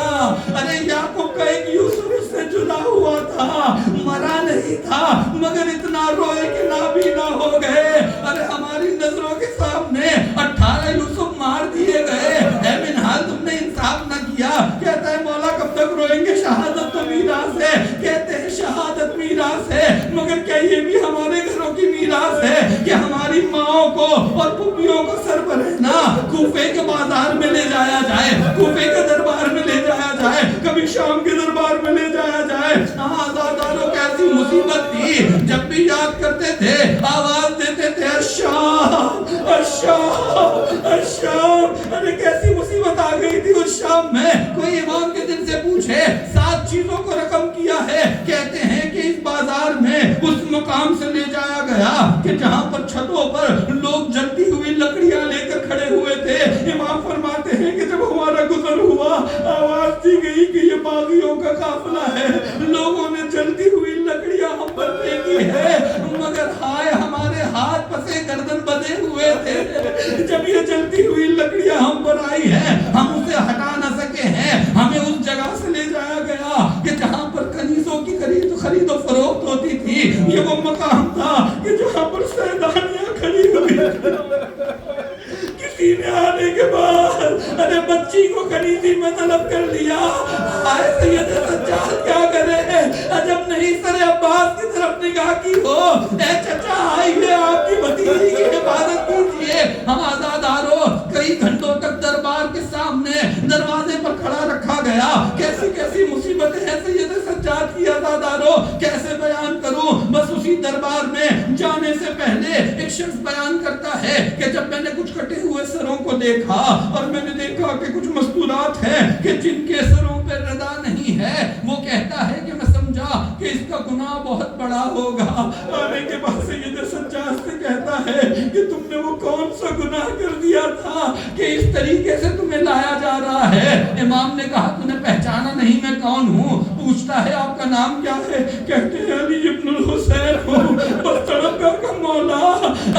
ارے یعقوب کا ایک یوسف اس سے جدا ہوا تھا، مرا نہیں تھا، مگر اتنا روئے کہ نابینا ہو گئے۔ ارے ہماری نظروں کے سامنے 18 یوسف مار دیے گئے، اے منحال تم نے انصاف نہ کیا۔ کہتا ہے مولا کب تک روئیں گے؟ شہادت تو میراث ہے۔ کہتے ہیں شہادت میراث ہے، مگر کیا یہ بھی ہمارے گھروں کی میراث ہے کہ ہماری ماؤں کو اور پھوپھیوں کو سر پر رہنا کوفے کے بازار میں لے جایا جائے، کوفے کے دربار میں لے جایا جائے، کبھی شام کے دربار میں لے جایا جائے۔ آزاداروں کیسی مصیبت تھی، جب بھی یاد کرتے تھے آواز دیتے تھے الشام الشام الشام۔ ارے کیسی مصیبت آ گئی تھی اس شام میں۔ کوئی امام کے دل سے پوچھے 7 چیزوں کو رقم کیا ہے، کہتے ہیں کہ اس بازار میں اس مقام سے لے جایا گیا کہ جہاں پر چھتوں پر لوگ جلتی ہوئی لکڑیاں لے کر کھڑے ہوئے تھے۔ امام فرماتے ہیں کہ جب ہمارا گزر ہوا آواز دی گئی کہ یہ باغیوں کا قافلہ ہے، لوگوں نے جلتی ہوئی لکڑیاں ہم پر پھینکی ہے، مگر ہائے ہمارے ہاتھ پسے گردن بدے ہوئے تھے۔ جب یہ جلتی ہوئی لکڑیاں ہم پر آئی ہیں ہم اسے ہٹا نہ سکے ہیں، ہمیں اس جگہ سے لے جایا گیا کہ جہاں پر کنیزوں کی خرید و فروخت ہوتی تھی۔ یہ وہ مقام تھا کہ جہاں پر سیدانیاں کھڑی ہوئی کسی نے آنے کے بعد ارے بچی کو کنیزی میں طلب کر لیا۔ آئے سید سجاد کیا کرے؟ عجب نہیں سر عباس کی طرف نگاہ کی ہو، اے چچا آئیے آپ کی بھتیجی کی حفاظت کیجیے۔ ہم آزاداروں کئی گھنٹوں تک دربار کے سامنے دروازے پر کھڑا رکھا گیا۔ کیسی کیسی مصیبتیں ہیں سید سجاد کی آزاداروں، کیسے بیان کروں؟ بس اسی دربار میں جانے سے پہلے ایک شخص بیان کرتا ہے کہ جب میں نے کچھ کٹے ہوئے سروں کو دیکھا اور میں نے دیکھا کہ کچھ مستورات ہیں کہ جن کے سروں پہ ردا نہیں ہے، وہ کہتا ہے کہ میں سمجھا کہ اس کا گناہ بہت بڑا ہوگا۔ آنے کے بعد سید سجاد سے کہتا ہے کہ تم نے وہ کون سا گناہ کر دیا تھا کہ اس طریقے سے تمہیں لایا جا رہا ہے؟ امام نے کہا تو نے پہچانا نہیں میں کون ہوں؟ پوچھتا ہے آپ کا نام کیا ہے؟ کہتے ہیں علی ابن الحسین ہوں، بس تڑپ کا مولا۔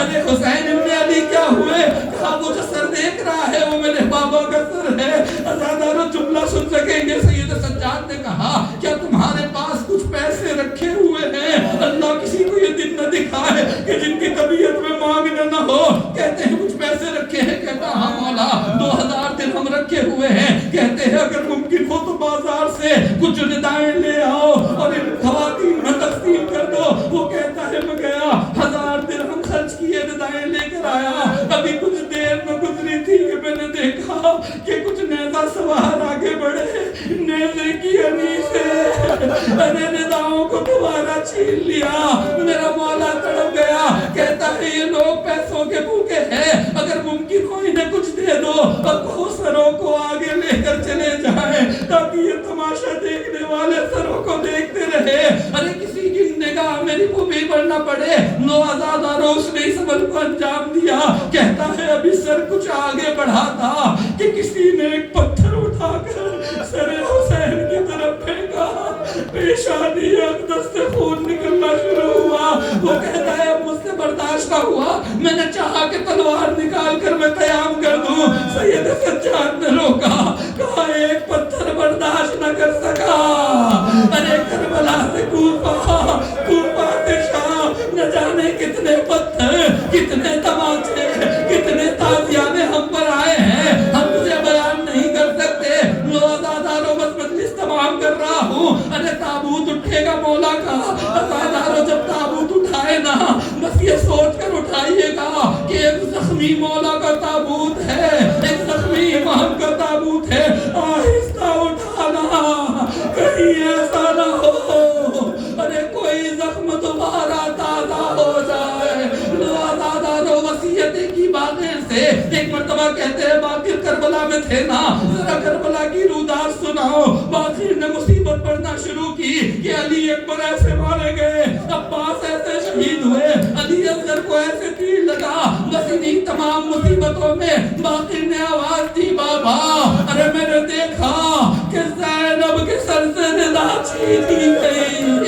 ارے حسین ابن علی کیا ہوئے؟ کہا وہ جو سر دیکھ رہا ہے وہ میرے بابا کا سر ہے۔ آزاداروں جملہ سن سکیں گے؟ سید سجاد نے کہا کیا تمہارے پاس کچھ پیسے رکھے ہوئے ہیں؟ اللہ کسی کو یہ دن نہ دکھائے کہ جن کی طبیعت میں مانگنا نہ ہو۔ کہتے ہیں کچھ پیسے رکھے ہیں؟ کہتا ہاں مولا 2000 درہم رکھے ہوئے ہیں۔ کہتے ہیں اگر ممکن ہو تو بازار سے کچھ ردائیں لے آؤ اور ان خواتین میں تقسیم کر دو۔ وہ کہتا ہے میں گیا 1000 درہم خرچ کیے ردائیں لے کر آیا۔ ابھی کچھ دیر میں گزری تھی کہ میں نے دیکھا کہ کچھ نیزہ سوار آگے بڑھے، نیزے کی انی سے ارے نداؤں کو دوبارہ چھین لیا۔ میرا مولا تڑپ گیا، کہتا ہے یہ لوگ پیسوں کے بھوکے ہیں، اگر ممکن ہو انہیں کچھ دے دو اور وہ سروں کو آگے لے کر چلے جائیں تاکہ یہ تماشا دیکھنے والے سروں کو دیکھتے رہے۔ ارے کسی کی نگاہ میری پھوپھی پر نہ پڑے۔ نو آزاداروں اس نے اس عمل کو انجام دیا۔ کہتا ہے ابھی سر کچھ آگے بڑھا تھا کہ کسی نے ایک پتھر اٹھا کر سر حسین کی طرف پھینکا، پیشانی اقدس سے خون نکلنا شروع ہوا۔ وہ کہتا ہے اب مجھ سے برداشت نہ ہوا، میں نے چاہا کہ تلوار نکال کر میں قیام کر دوں۔ سید سجاد نے روکا، کہا ایک پتھر برداشت نہ کر سکا۔ ارے کربلا سے کوفہ، کوفہ سے شام، نہ جانے کتنے پتھر، کتنے تماچے، کتنے تازیانے ہم پر آئے ہیں، ہم تجھے بیان نہیں کر زخمی مولا کا تابوت ہے، ایک زخمی امام کا تابوت ہے، آہستہ اٹھانا کہیں ایسا نہ ہو ارے کوئی زخم دوبارہ تازہ ہو جائے۔ لو وصیتیں کی باقر سے، ایک مرتبہ کہتے ہیں باقر کربلا میں تھے نا، ذرا کربلا کی رودار سناؤ۔ باقر نے مصیبت پڑھنا شروع کی کہ علی اکبر ایسے مارے گئے، عباس ایسے شہید ہوئے، علی اصغر کو ایسے تیر لگا۔ بس انہی تمام مصیبتوں میں باقر نے آواز دی بابا ارے میں نے دیکھا کہ زینب کے سر سے ندا چھین لی گئی۔